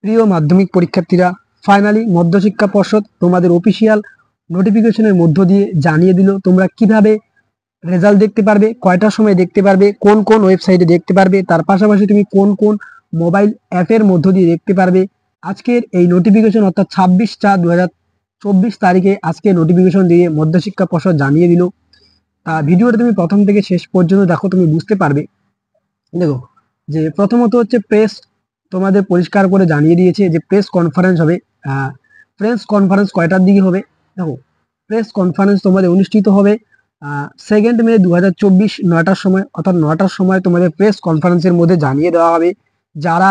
প্রিয় মাধ্যমিক পরীক্ষার্থীরা, ফাইনালি মধ্যশিক্ষা পর্ষদ তোমাদের অফিসিয়াল নোটিফিকেশনের মধ্য দিয়ে জানিয়ে দিল তোমরা কিভাবে রেজাল্ট দেখতে পারবে, কয়টার সময় দেখতে পারবে, কোন কোন ওয়েবসাইটে দেখতে পারবে, তার পাশাপাশি তুমি কোন কোন মোবাইল অ্যাপের মধ্য দিয়ে দেখতে পারবে। আজকের এই নোটিফিকেশন অর্থাৎ 26/4/2024 তারিখে আজকে নোটিফিকেশন দিয়ে মধ্যশিক্ষা পর্ষদ জানিয়ে দিল। তা ভিডিওটা তুমি প্রথম থেকে শেষ পর্যন্ত দেখো, তুমি বুঝতে পারবে। দেখো যে প্রথমত হচ্ছে প্রেস তোমাদের পরিষ্কার করে জানিয়ে দিয়েছে যে প্রেস কনফারেন্স হবে। প্রেস কনফারেন্স কয়টার দিকে হবে? দেখো, প্রেস কনফারেন্স তোমাদের অনুষ্ঠিত হবে 2 মে 2024 9টার সময়, অর্থাৎ 9টার সময় তোমাদের প্রেস কনফারেন্সের মধ্যে জানিয়ে দেওয়া হবে যারা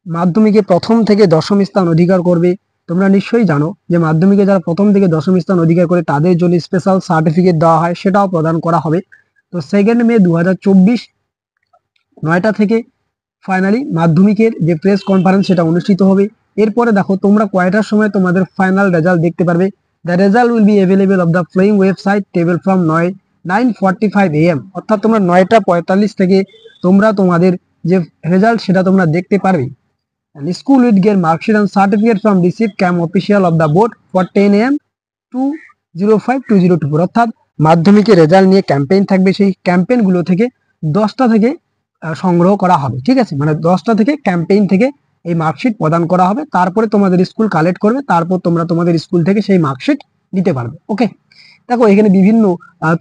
মাধ্যমিকে প্রথম থেকে দশম স্থান অধিকার করবে। তোমরা নিশ্চয়ই জানো যে মাধ্যমিকে যারা প্রথম থেকে দশম স্থান অধিকার করে তাদের জন্য স্পেশাল সার্টিফিকেট দেওয়া হয়, সেটাও প্রদান করা হবে। তো 2 মে 2024 9টা থেকে ফাইনালি মাধ্যমিকের যে প্রেস কনফারেন্স সেটা অনুষ্ঠিত হবে। এরপরে দেখো তোমরা কয়টার সময় তোমাদের ফাইনাল রেজাল্ট দেখতে পারবে। The result will be available of the following website table from 9:45 AM, অর্থাৎ তোমরা 9:45 থেকে তোমরা তোমাদের যে রেজাল্ট সেটা তোমরা দেখতে পারবে। School with get marksheet and certificate from receive camp official of the board for 10 AM to 05/2024, অর্থাৎ মাধ্যমিকের রেজাল্ট নিয়ে ক্যাম্পেইন থাকবে। সেই ক্যাম্পেইনগুলো থেকে 10টা থেকে সংগ্রহ করা হবে, ঠিক আছে, মানে 10টা থেকে ক্যাম্পেইন থেকে এই মার্কশিট প্রদান করা হবে। তারপরে তোমাদের স্কুল কালেক্ট করবে, তারপর তোমরা তোমাদের স্কুল থেকে সেই মার্কশিট নিতে পারবে। ওকে, দেখো এখানে বিভিন্ন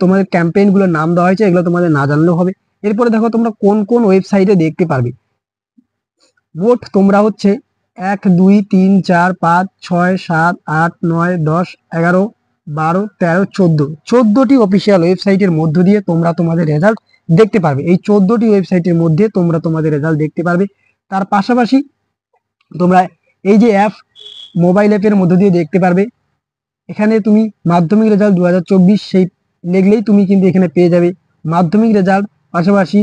তোমাদের ক্যাম্পেইনগুলোর নাম দেওয়া হয়েছে, এগুলো তোমাদের না জানলেও হবে। এরপরে দেখো তোমরা কোন কোন ওয়েবসাইটে দেখতে পারবে। মোট তোমরা হচ্ছে 1 2 3 4 5 6 7 8 9 10 11 12 13 14টি অফিসিয়াল ওয়েবসাইটের মধ্য দিয়ে তোমরা তোমাদের রেজাল্ট দেখতে পারবে। এই 14টি ওয়েবসাইটের মধ্যে তোমরা তোমাদের রেজাল্ট দেখতে পারবে। তার পাশাপাশি তোমরা এই যে অ্যাপ, মোবাইল অ্যাপের মধ্য দিয়ে দেখতে পারবে। এখানে তুমি মাধ্যমিক রেজাল্ট 2024 সেই লিখলেই তুমি কিন্তু এখানে পেয়ে যাবে মাধ্যমিক রেজাল্ট, পাশাপাশি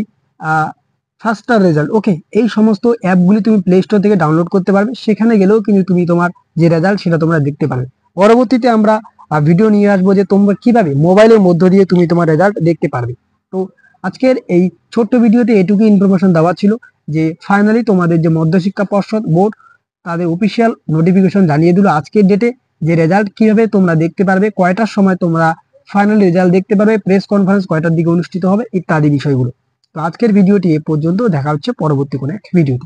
ফার্স্টার রেজাল্ট। ওকে, এই সমস্ত অ্যাপগুলি তুমি প্লে স্টোর থেকে ডাউনলোড করতে পারবে। সেখানে গেলেও কিন্তু তুমি তোমার যে রেজাল্ট সেটা তোমরা দেখতে পারবে। পরবর্তীতে আমরা ভিডিও নিয়ে আসবো যে তোমরা কিভাবে মোবাইলের মধ্য দিয়ে তুমি তোমার রেজাল্ট দেখতে পারবে। তো আজকের এই ছোট্ট ভিডিওতে এটুকু ইনফরমেশন দেওয়া ছিল যে ফাইনালি তোমাদের যে মধ্যশিক্ষা পর্ষদ বোর্ড তাদের অফিসিয়াল নোটিফিকেশন জানিয়ে দিল আজকের ডেটে যে রেজাল্ট কিভাবে তোমরা দেখতে পারবে, কয়টার সময় তোমরা ফাইনাল রেজাল্ট দেখতে পারবে, প্রেস কনফারেন্স কয়টার দিকে অনুষ্ঠিত হবে ইত্যাদি বিষয়গুলো। তো আজকের ভিডিওটি এ পর্যন্ত, দেখা হচ্ছে পরবর্তী কোনো এক ভিডিওতে।